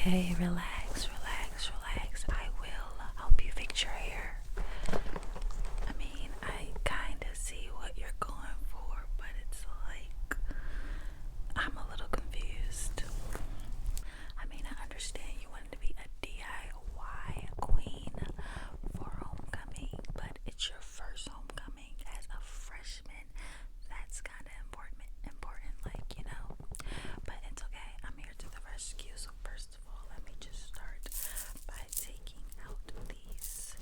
okay, relax. I will help you fix your hair. I mean, I kind of see what you're going for, but it's like, I'm a little confused. I mean, I understand you wanted to be a DIY queen for homecoming, but it's your first homecoming as a freshman. That's kind of important, like, you know. But it's okay. I'm here to the rescue. So first of all, let me just start by taking out these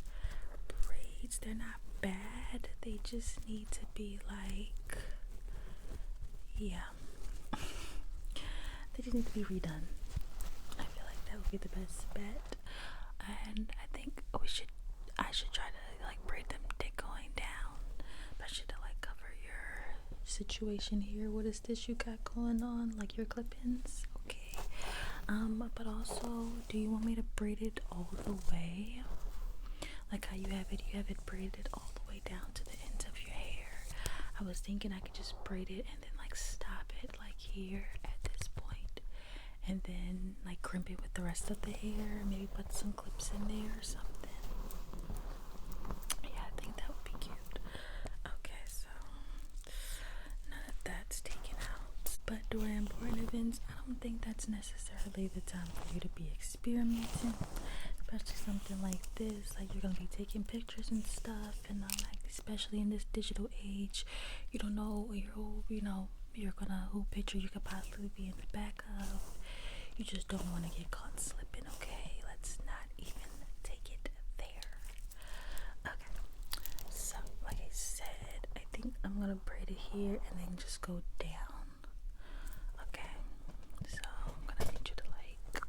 braids. They're not bad. They just need to be like, yeah. They just need to be redone. I feel like that would be the best bet. And I think I should try to like braid them going down. Especially to like cover your situation here. What is this you got going on? Like your clip-ins? Okay. But also, do you want me to braid it all the way? Like how you have it braided all the way down to the ends of your hair. I was thinking I could just braid it and then like stop it like here at this point, and then like crimp it with the rest of the hair, maybe put some clips in there or something. Yeah, I think that would be cute. Okay, so none of that's taken out. But during important events, I don't think that's necessarily the time for you to be experimenting. Especially something like this, like you're gonna be taking pictures and stuff, and like especially in this digital age, you don't know who picture you could possibly be in the back of. You just don't want to get caught slipping. Okay, let's not even take it there. Okay, so like I said, I think I'm gonna braid it here and then just go down. Okay, so I'm gonna need you to like,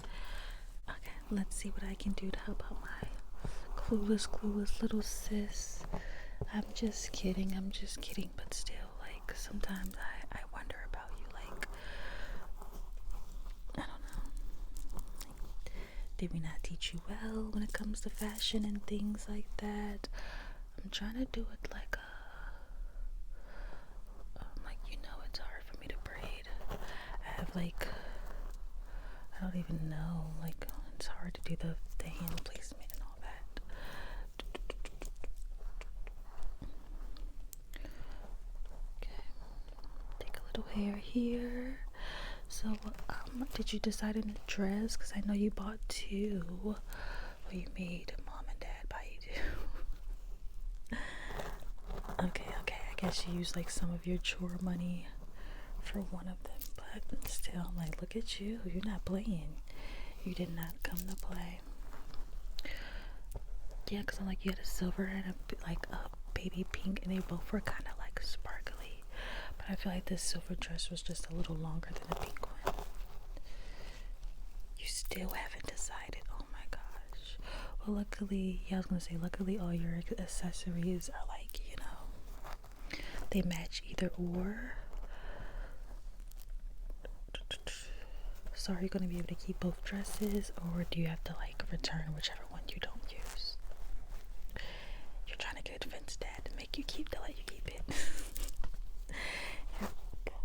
okay, let's see what I can do to help out my clueless little sis. I'm just kidding, but still, like, sometimes I wonder about you, like, I don't know, like, did we not teach you well when it comes to fashion and things like that? I'm trying to do it like it's hard for me to braid. I have like, I don't even know, like, it's hard to do the hand placement and all that. Okay, take a little hair here. So, did you decide on a dress? Because I know you bought two. Or you made mom and dad buy you two. Okay, I guess you used like some of your chore money for one of them. But still, I'm like, look at you. You're not playing. You did not come to play. Yeah, because I'm like, you had a silver and a baby pink, and they both were kind of like sparkly. But I feel like this silver dress was just a little longer than the pink one. You still haven't decided. Oh my gosh. Well, luckily, I was gonna say, luckily all your accessories are like, they match either or. So are you gonna be able to keep both dresses, or do you have to like return whichever one you don't use? You're trying to get Vince dad to make you keep, to let you keep it.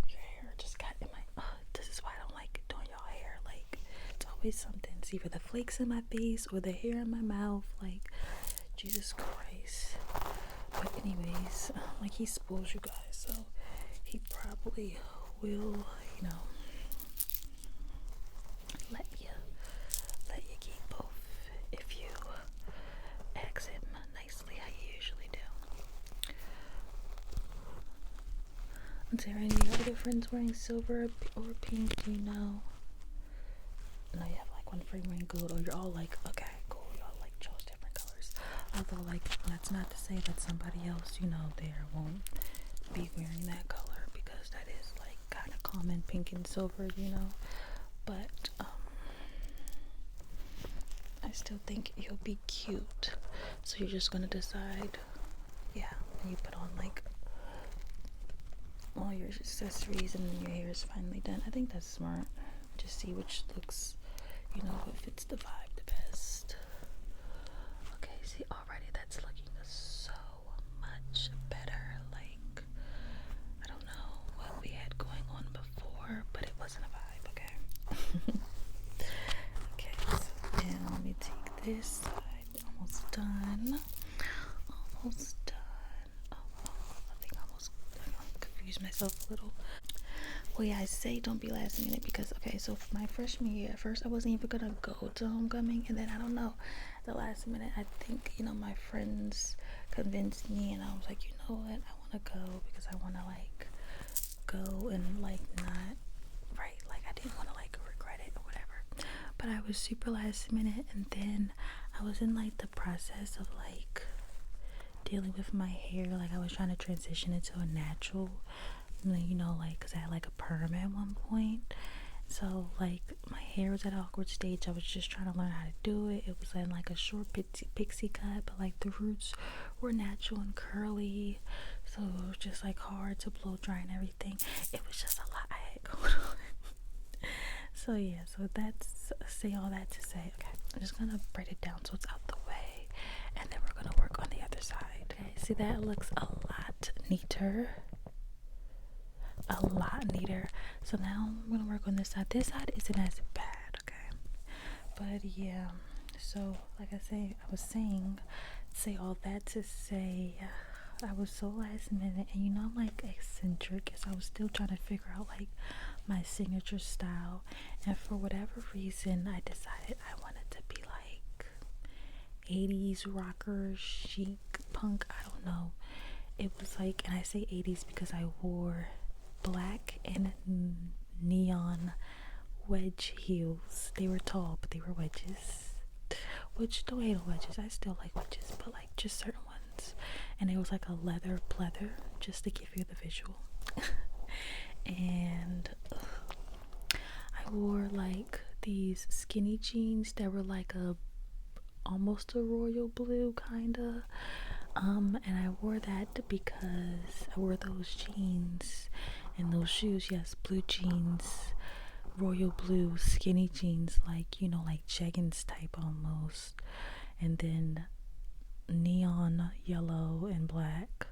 Your hair just got in my, this is why I don't like doing y'all hair. Like, it's always something. It's either the flakes in my face or the hair in my mouth. Like, Jesus Christ. But anyways, like, he spoils you guys, so he probably will, let you keep both if you ask him nicely how you usually do. Is there any other friends wearing silver or pink? Do you know? No, you have like one friend wearing gold, or you're all like, okay, cool, y'all like chose different colors. Although, like, that's not to say that somebody else, there won't be wearing that color, because that is like kind of common, pink and silver, but I still think you'll be cute. So you're just gonna decide, when you put on like all your accessories and then your hair is finally done. I think that's smart. Just see which looks, what fits the vibe the best. Okay, see, already that's looking so much better. Like, I don't know what we had going on before, but it wasn't a vibe, okay? Okay, this side. Almost done. Almost done. I think I confused myself a little. Well, yeah, I say don't be last minute because, okay, so for my freshman year, at first I wasn't even gonna go to homecoming, and then I don't know, the last minute, I think, my friends convinced me, and I was like, you know what, I want to go because I want to, like, go and, like, not, right, like, I didn't want to, like, regret it or whatever, but I was super last minute, and then I was in, like, the process of, like, dealing with my hair, like, I was trying to transition into a natural, like, because I had, like, a perm at one point, so, like, my hair was at an awkward stage. I was just trying to learn how to do it. It was in, like, a short pixie cut, but, like, the roots were natural and curly, so it was just, like, hard to blow dry and everything. It was just a lot I had going on. So, yeah, so that's, say all that to say, okay, I'm just gonna braid it down so it's out the way, and then we're gonna work on the other side. Okay, see, that looks a lot neater. So now I'm gonna work on this side. This side isn't as bad, okay, but yeah, so like I was saying, say all that to say, I was so last minute, and I'm like eccentric, so I was still trying to figure out like my signature style, and for whatever reason I decided I wanted to be like 80s rocker chic punk. I don't know, it was like, and I say 80s because I wore black and neon wedge heels. They were tall, but they were wedges. Which, don't hate on wedges. I still like wedges, but like just certain ones. And it was like a leather pleather, just to give you the visual. And I wore like these skinny jeans that were like almost a royal blue kinda. And I wore that because I wore those jeans and those shoes, yes, blue jeans, royal blue skinny jeans, like like jeggings type almost, and then neon yellow and black,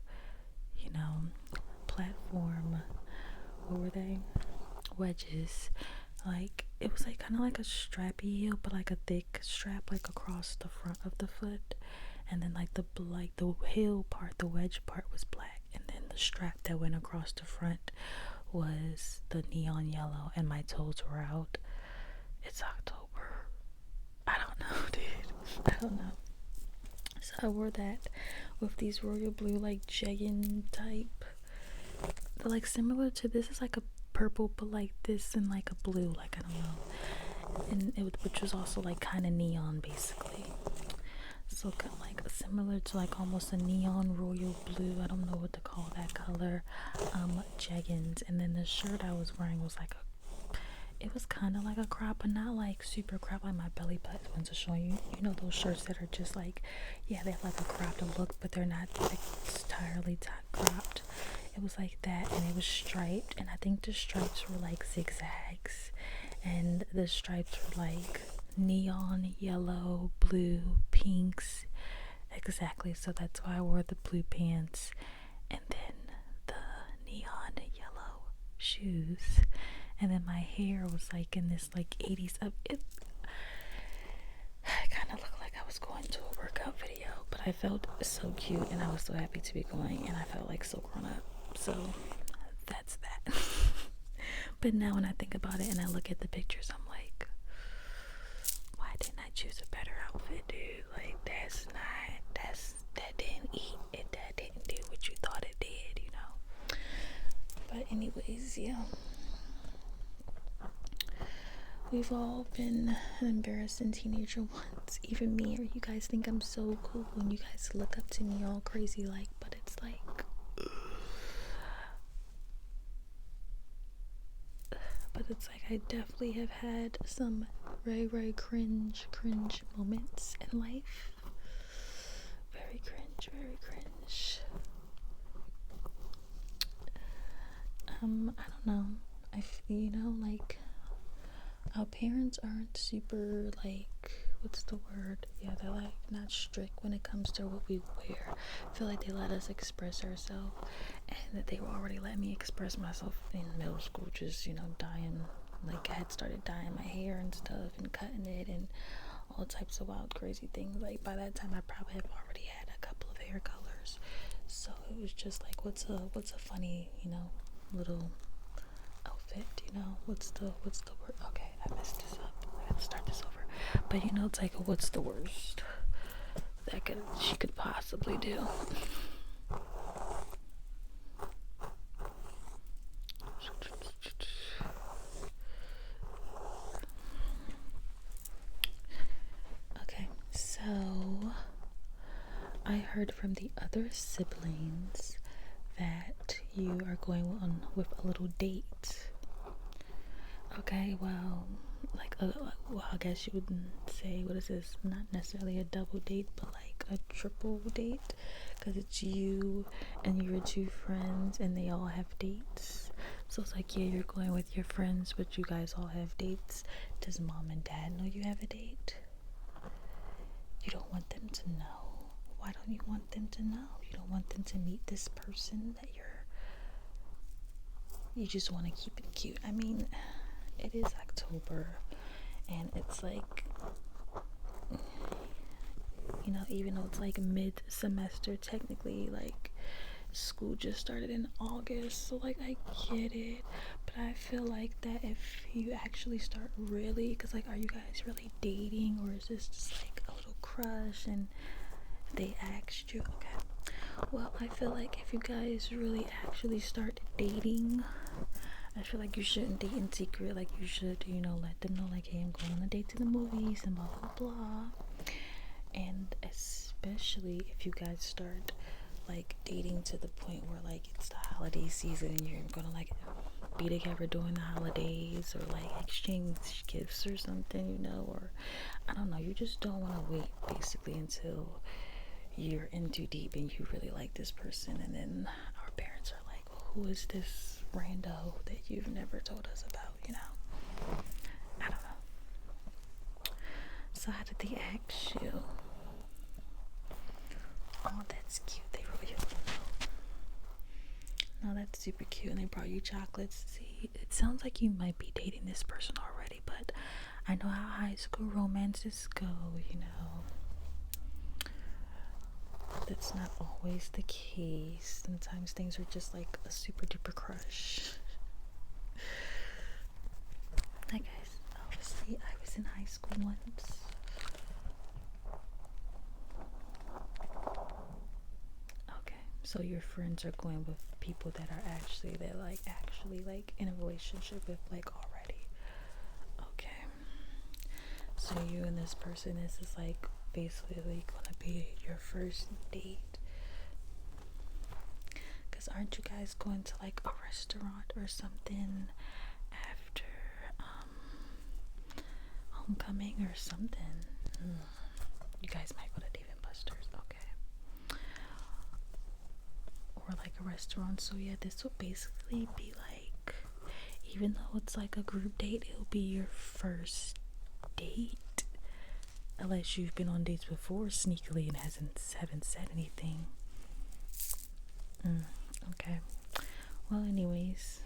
platform, what were they, wedges, like it was like kind of like a strappy heel, but like a thick strap like across the front of the foot, and then like the heel part, the wedge part was black, and then the strap that went across the front was the neon yellow, and my toes were out. It's October. I don't know, dude. I don't know. So I wore that with these royal blue like jegging type. They're like similar to this, is like a purple, but like this and like a blue, like I don't know. And which was also like kind of neon basically. So kind of like similar to like almost a neon royal blue, I don't know what to call that color, jeggings. And then the shirt I was wearing was like it was kind of like a crop, but not like super crop, like my belly buttons are showing. Those shirts that are just like, yeah, they have like a cropped look, but they're not like entirely cropped. It was like that, and it was striped, and I think the stripes were like zigzags, and the stripes were like neon yellow, blue, pinks, exactly. So that's why I wore the blue pants, and then the neon yellow shoes, and then my hair was like in this like 80s up. It kind of looked like I was going to a workout video, but I felt so cute, and I was so happy to be going, and I felt like so grown up. So that's that. But now when I think about it and I look at the pictures, I'm like, why didn't I choose a better outfit, dude? Like that didn't eat it, that didn't do what you thought it did, But anyways, yeah. We've all been an embarrassing teenager once, even me. Or you guys think I'm so cool and you guys look up to me all crazy like, but it's like, I definitely have had some very, very cringe moments in life. Very cringe, very cringe. I don't know. Like, our parents aren't super, like, what's the word? Yeah, they're, like, not strict when it comes to what we wear. I feel like they let us express ourselves, and that they were already letting me express myself in middle school, just, dyeing, like, I had started dyeing my hair and stuff, and cutting it, and all types of wild, crazy things. Like by that time, I probably have already had a couple of hair colors. So it was just like, what's a funny, little outfit? What's the word? Okay, I messed this up. I gotta start this over. But it's like, what's the worst that she could possibly do? Okay, so I heard from the other siblings that you are going on with a little date. Okay, well, I guess you wouldn't say, what is this? Not necessarily a double date, but like a triple date, because it's you and your two friends, and they all have dates. So it's like, yeah, you're going with your friends, but you guys all have dates. Does mom and dad know you have a date? You don't want them to know. Why don't you want them to know? You don't want them to meet this person that you just want to keep it cute. I mean, it is October, and it's like, even though it's like mid-semester, technically, like, school just started in August, so like, I get it, but I feel like that if you actually start really, because like, are you guys really dating, or is this just like a little crush and they asked you? Okay, well, I feel like if you guys really actually start dating, I feel like you shouldn't date in secret. Like, you should, let them know, like, hey, I'm going on a date to the movies and blah, blah, blah. And especially if you guys start, like, dating to the point where, like, it's the holiday season and you're gonna, like, be together during the holidays, or, like, exchange gifts or something, or, I don't know, you just don't want to wait, basically, until you're in too deep and you really like this person, and then our parents are like, who is this rando that you've never told us about? I don't know. So how did they ask you? Oh, that's cute. They wrote you a little note. No, that's super cute. And they brought you chocolates. See, it sounds like you might be dating this person already, but I know how high school romances go, That's not always the case. Sometimes things are just like a super duper crush. Like, guys, obviously I was in high school once. Okay, so your friends are going with people that are actually in a relationship with, like, already. Okay, so you and this person, this is like basically gonna be your first date. Because aren't you guys going to like a restaurant or something after homecoming or something? You guys might go to Dave and Buster's. Okay, or like a restaurant. So yeah, this will basically be like, even though it's like a group date, it'll be your first date, unless you've been on dates before sneakily and haven't said anything. Okay, well, anyways,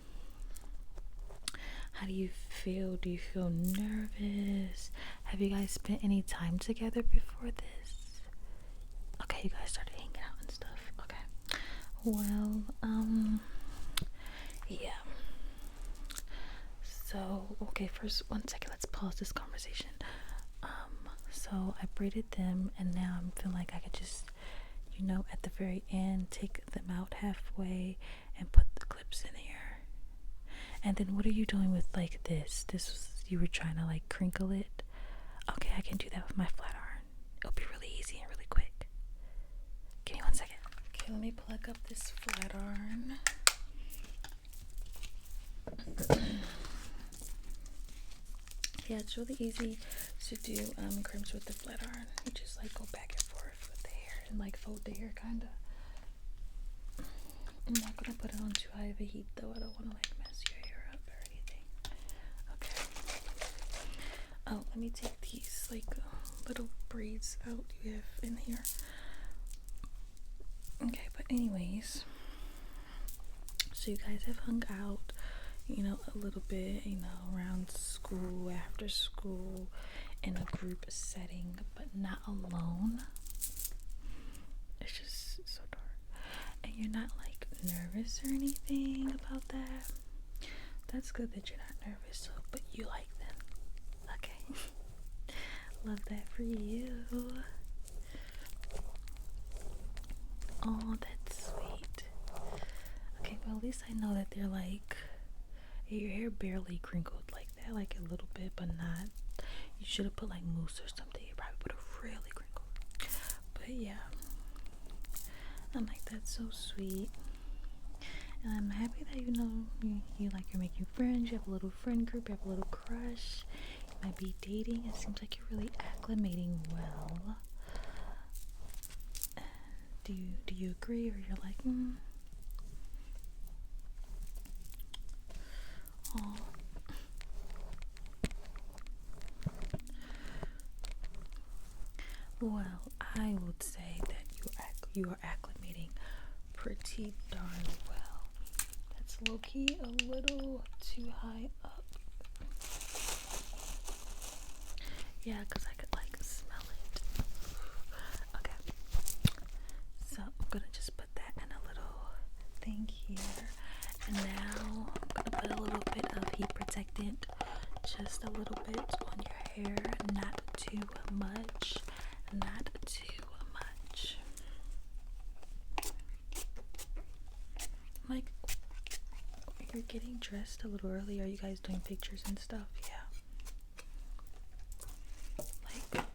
how do you feel? Do you feel nervous? Have you guys spent any time together before this? Okay, you guys started hanging out and stuff. Okay, well, yeah. So, okay, first, 1 second, let's pause this conversation. So I braided them, and now I'm feeling like I could just, at the very end, take them out halfway and put the clips in here. And then what are you doing with, like, this? You were trying to, like, crinkle it? Okay, I can do that with my flat iron. It'll be really easy and really quick. Give me 1 second. Okay, let me plug up this flat iron. Yeah, it's really easy to do crimps with the flat iron. You just like go back and forth with the hair and like fold the hair, kinda. I'm not gonna put it on too high of a heat though. I don't want to like mess your hair up or anything. Okay. Oh, let me take these like little braids out you have in here. Okay, but anyways, so you guys have hung out. a little bit, around school, after school, in a group setting, but not alone. It's just so dark. And you're not like nervous or anything about that. That's good that you're not nervous, so, but you like them. Okay. Love that for you. Oh, that's sweet. Okay, well, at least I know that they're like, your hair barely crinkled like that, like a little bit, but not. You should have put like mousse or something. You probably would have really crinkled. But yeah, I'm like, that's so sweet. And I'm happy that you like, you're making friends. You have a little friend group. You have a little crush. You might be dating. It seems like you're really acclimating well. Do you agree, or you're like, Oh. Well, I would say that you are acclimating pretty darn well. That's low-key a little too high up. Yeah, because I could like smell it. Okay. So I'm gonna just put that in a little thing here. And now I'm gonna put a little bit of heat protectant, just a little bit on your hair, not too much, not too much. Like, you're getting dressed a little early. Are you guys doing pictures and stuff? Yeah. Like,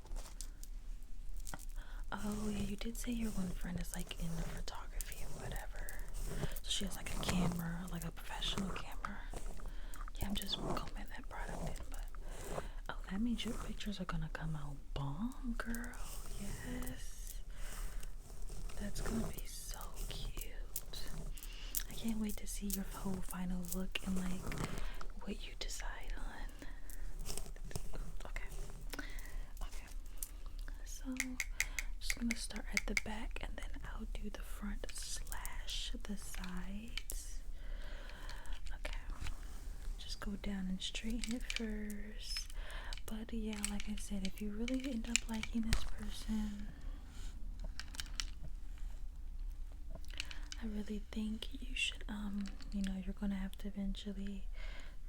oh yeah, you did say your one friend is like in the photography or whatever. So she has like a camera, like a professional camera. Yeah, I'm just combing that product in, but oh, that means your pictures are gonna come out bomb, girl. Yes. That's gonna be so cute. I can't wait to see your whole final look and like what you decide on. Okay. Okay. So I'm just gonna start at the back and then I'll do the front slash the sides. Okay. Just go down and straighten it first. But yeah, like I said, if you really end up liking this person, I really think you should, you're gonna have to eventually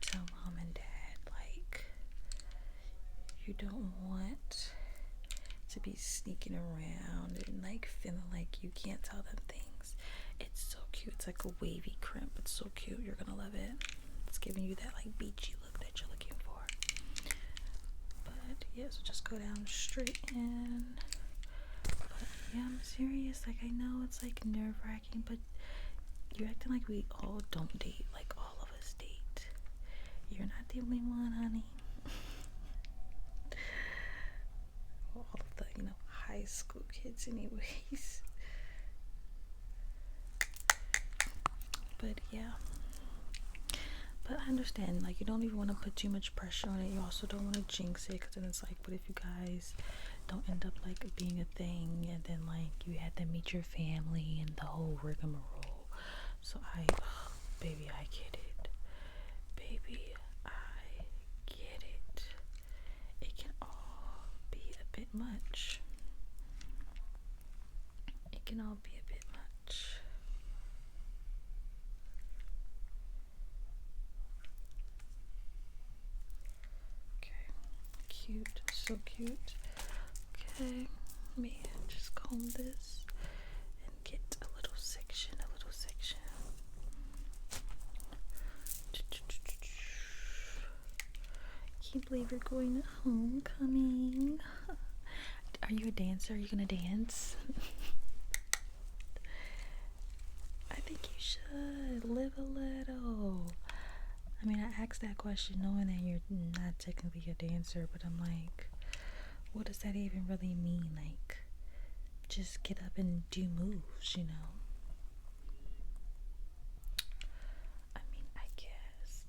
tell mom and dad, like, you don't want to be sneaking around and like feeling like you can't tell them things. It's so cute. It's like a wavy crimp. It's so cute. You're gonna love it. It's giving you that like beachy look that you're looking for. But yeah, so just go down straight in. But yeah, I'm serious. Like, I know it's like nerve-wracking, but you're acting like we all don't date. Like, all of us date. You're not the only one, honey. All of the, high school kids anyways. But yeah. But I understand, like, you don't even want to put too much pressure on it. You also don't want to jinx it, because then it's like, what if you guys don't end up like being a thing, and then like you had to meet your family and the whole rigmarole. So baby, I get it. Baby, I get it. It can all be a bit much. It can all be a bit much. Okay, cute, so cute. Okay, let me just comb this and get a little section. Can't believe you're going to homecoming. Are you a dancer? Are you gonna dance? I think you should live a little. I mean, I asked that question knowing that you're not technically a dancer, but I'm like, what does that even really mean? Like, just get up and do moves, I mean, I guess.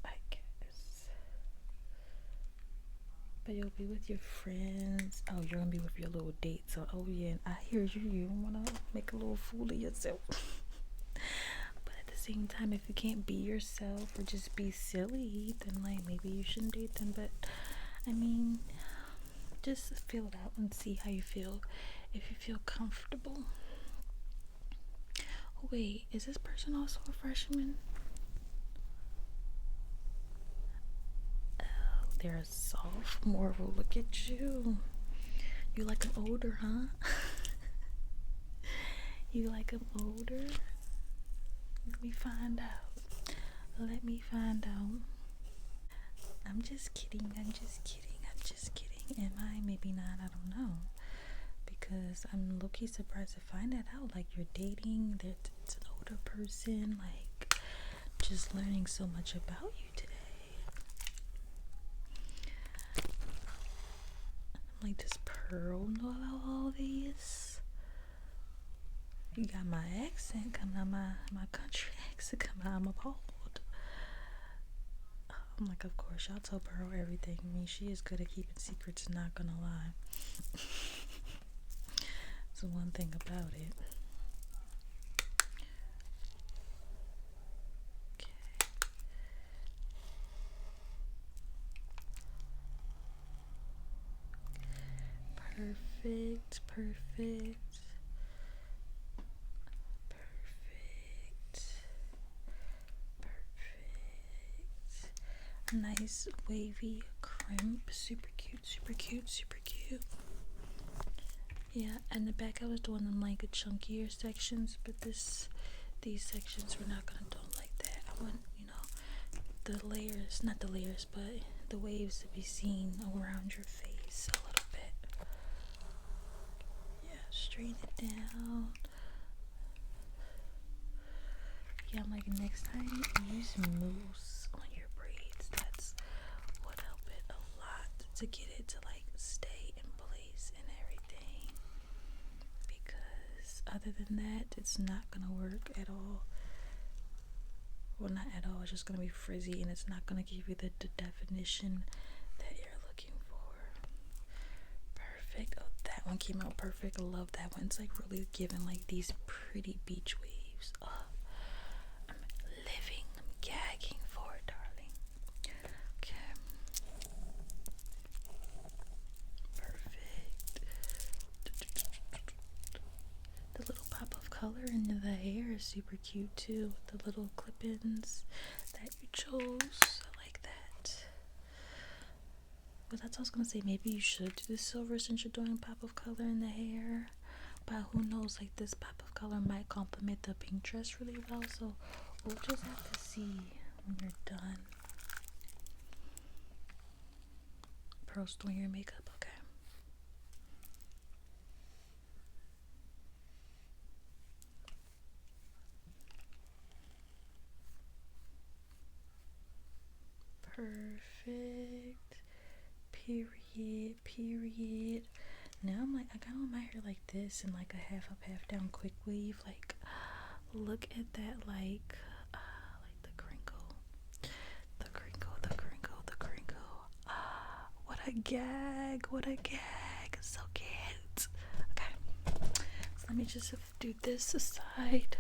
But you'll be with your friends. Oh, you're gonna be with your little date. So, oh yeah, I hear you. You don't wanna make a little fool of yourself. But at the same time, if you can't be yourself or just be silly, then like maybe you shouldn't date them. But I mean, just feel it out and see how you feel. If you feel comfortable. Oh, wait, is this person also a freshman? Oh, they're a sophomore. Well, look at you. You like them older, huh? You like them older? Let me find out. Let me find out. I'm just kidding. I'm just kidding. I'm just kidding. Am I? Maybe not. I don't know. Because I'm low-key surprised to find that out. Like, you're dating, that it's an older person. Like, just learning so much about you today. I'm like, does Pearl know about all these? You got my accent coming out, my country accent coming out. I'm appalled. I'm like, of course, y'all tell Pearl everything. I mean, she is good at keeping secrets, not gonna lie. That's one thing about it. Perfect, perfect, perfect, perfect. Nice wavy crimp, super cute, super cute, super cute. Yeah, and the back I was doing them like chunkier sections, but these sections we're not gonna do them like that. I want, the layers, not the layers, but the waves to be seen around your face a little bit. Yeah, straighten it down. Yeah, I'm like, next time use mousse on your braids. That's what help it a lot to get it to like stay in place and everything. Because other than that, it's not gonna work at all. Well, not at all. It's just gonna be frizzy, and it's not gonna give you the definition that you're looking for. Perfect. Oh, that one came out perfect. I love that one. It's like really giving like these pretty beach waves. Oh, I'm living. I'm gagging for it, darling. Okay. Perfect. The little pop of color in the hair is super cute too. With the little clip-ins that you chose. I like that. But that's what I was gonna say. Maybe you should do the silver since you're doing pop of color in the hair. But who knows? Like, this pop of color might complement the pink dress really well. So we'll just have to see when you're done. Pearl's doing your makeup, okay? Perfect. Period. Period. Now I'm like, I got on my hair like this and like a half up, half down quick weave. Like, look at that, like the crinkle. The crinkle, the crinkle, the crinkle. What a gag. What a gag. So cute. Okay. So let me just do this aside.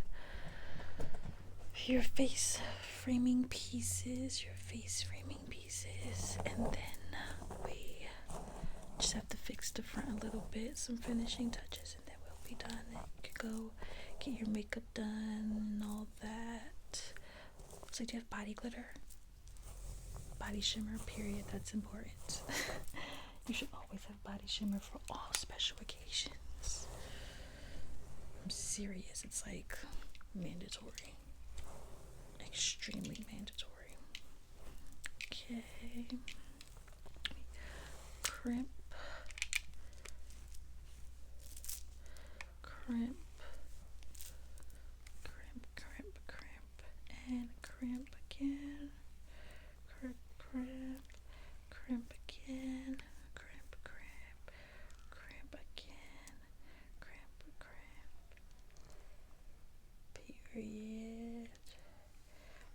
Your face framing pieces. And then we just have to fix the front a little bit, some finishing touches, and then we'll be done. And you can go get your makeup done and all that. So do you have body glitter? Body shimmer, period. That's important. You should always have body shimmer for all special occasions. I'm serious. It's like mandatory. Extremely mandatory. Okay. Crimp. Crimp. Crimp, crimp, crimp. And crimp again. Crimp, crimp. Crimp again. Crimp, crimp. Crimp again. Crimp, crimp. Period.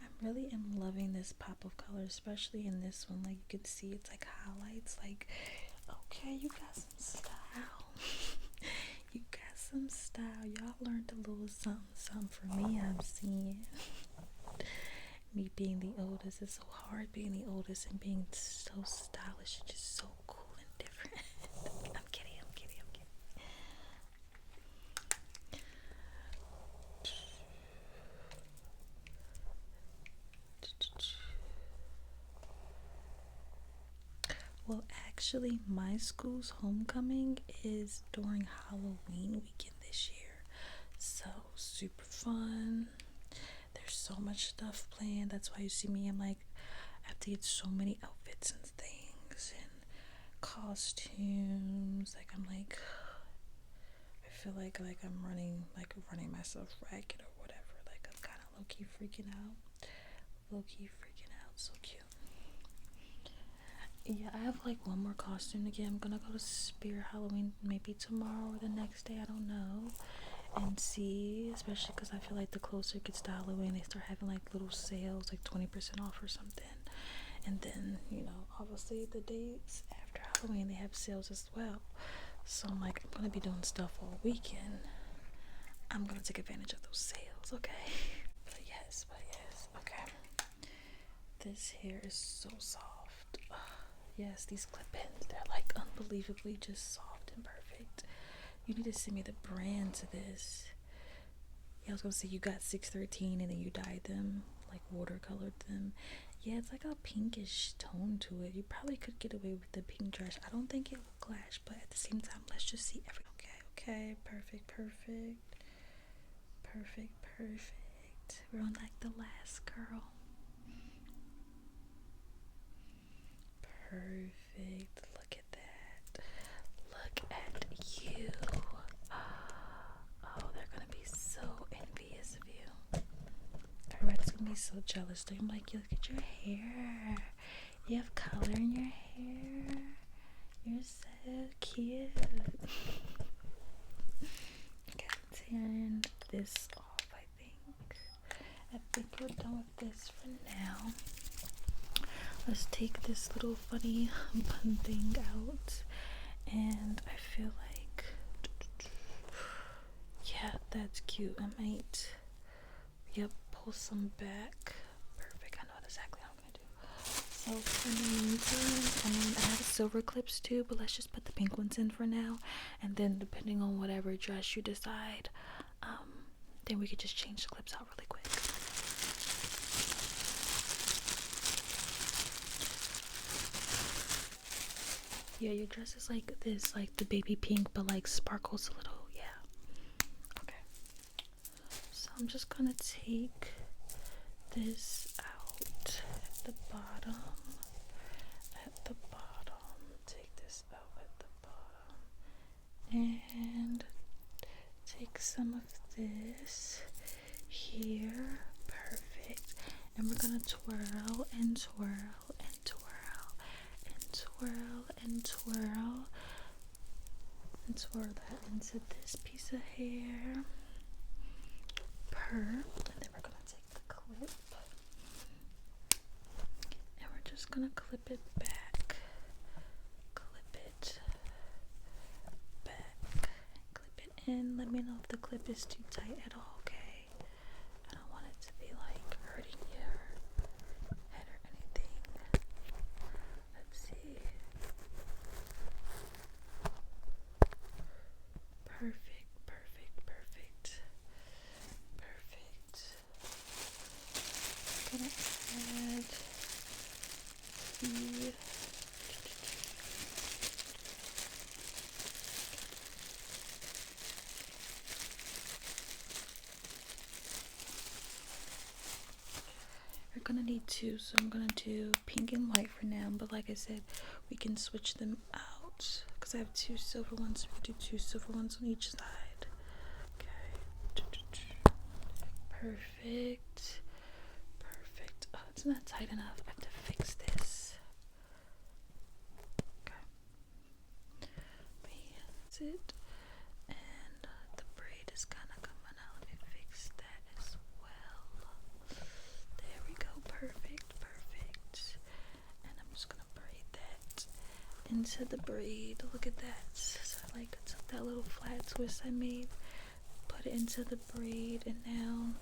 I really am loving this pop of color, especially in this one. Like, you can see it's like highlights. Like, okay, you got some style. You got some style. Y'all learned a little something for me, I'm seeing. me being the oldest. It's so hard being the oldest and being so stylish and just so cool and different. I'm kidding. Well, actually, my school's homecoming is during Halloween weekend this year. So, super fun. There's so much stuff planned. That's why you see me. I'm like, I have to get so many outfits and things and costumes. Like, I'm like, I feel like I'm running myself ragged or whatever. Like, I'm kind of low-key freaking out. So cute. Yeah, I have like one more costume to get. I'm gonna go to Spear Halloween maybe tomorrow or the next day, I don't know, and see, especially because I feel like the closer it gets to Halloween, they start having like little sales, like 20% off or something. And then, you know, obviously the days after Halloween, they have sales as well. So I'm like, I'm gonna be doing stuff all weekend. I'm gonna take advantage of those sales, okay? But yes, okay. This hair is so soft. Yes, these clip-ins, they're like unbelievably just soft and perfect. You need to send me the brand to this. Yeah, I was gonna say you got 613 and then you dyed them, like watercolored them. Yeah, it's like a pinkish tone to it. You probably could get away with the pink dress. I don't think it will clash, but at the same time, let's just see everything. Okay, perfect. We're on like the last curl. Perfect. Look at that. Look at you. Oh, they're gonna be so envious of you. Everybody's gonna be so jealous. They're gonna be like, look at your hair. You have color in your hair. You're so cute. Okay, turn this off, I think we're done with this for now. Let's take this little funny bun thing out, and I feel like, yeah, that's cute. I might, pull some back. Perfect. I know exactly what I'm gonna do. So in the meantime, I have silver clips too, but let's just put the pink ones in for now, and then depending on whatever dress you decide, then we could just change the clips out really quick. Yeah, your dress is like this, like the baby pink, but like sparkles a little. Yeah. Okay. So I'm just gonna take this out at the bottom. Take this out at the bottom. And take some of this here. Perfect. And we're gonna twirl and twirl and twirl and twirl and twirl and twirl that into this piece of hair. And then we're gonna take the clip and we're just gonna clip it back. Clip it back. Clip it in. Let me know if the clip is too tight at all, okay? I don't want it to be like hurting your head or anything. Let's see. Perfect. I'm gonna add the we're gonna need two, so I'm gonna do pink and white for now, but like I said, we can switch them out because I have two silver ones, so we can do two silver ones on each side. Okay. Perfect. Oh, it's not tight enough. I have to fix this. Okay. That's it. And the braid is kind of coming out. Let me fix that as well. There we go. Perfect. And I'm just gonna braid that into the braid. Look at that. So I like took that little flat twist I made, put it into the braid, and now I'm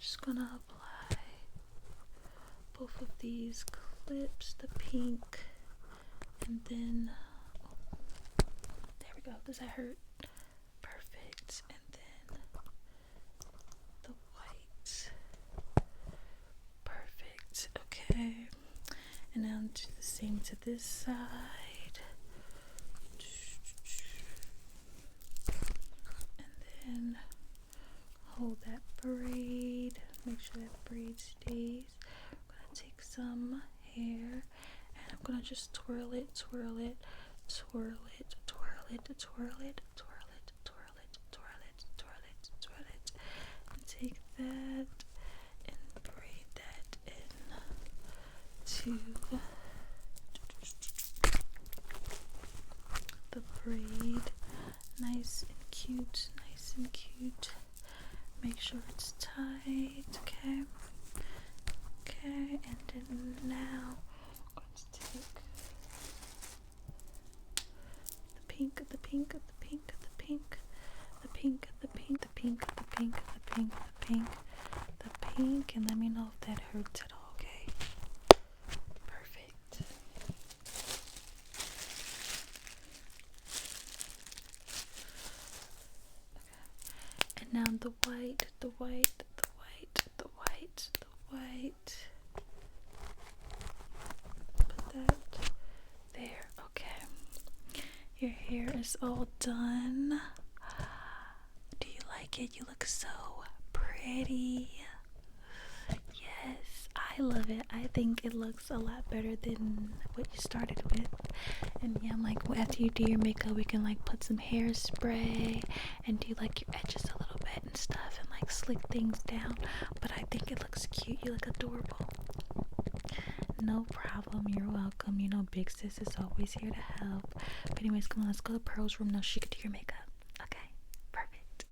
just gonna apply both of these clips, the pink, and then there we go. Does that hurt? Perfect. And then the white. Perfect. Okay. And now do the same to this side. And then hold that braid. Make sure that braid stays. I'm gonna take some hair and I'm gonna just twirl it, twirl it, twirl it, twirl it, twirl it, twirl it, twirl it, twirl it, twirl it, twirl it, and take that and braid that into the braid. Nice and cute, nice and cute. Make sure it's tight, okay? Okay, and then now I'm going to take the pink, the pink, the pink, the pink, the pink, the pink, the pink, the pink, the pink, the pink, the pink, and let me know if that hurts at all, okay? Perfect. Okay. And now the white, the white, the white, the white, the white. Put that there, okay. Your hair is all done. Do you like it? You look so pretty. Yes, I love it. I think it looks a lot better than what you started with. And yeah, I'm like, after you do your makeup, we can like put some hairspray and do like your edges a little bit and stuff and like slick things down. But I think it looks cute. You look adorable. No problem. You're welcome. You know, Big Sis is always here to help. But anyways, come on, let's go to Pearl's room now. She could do your makeup.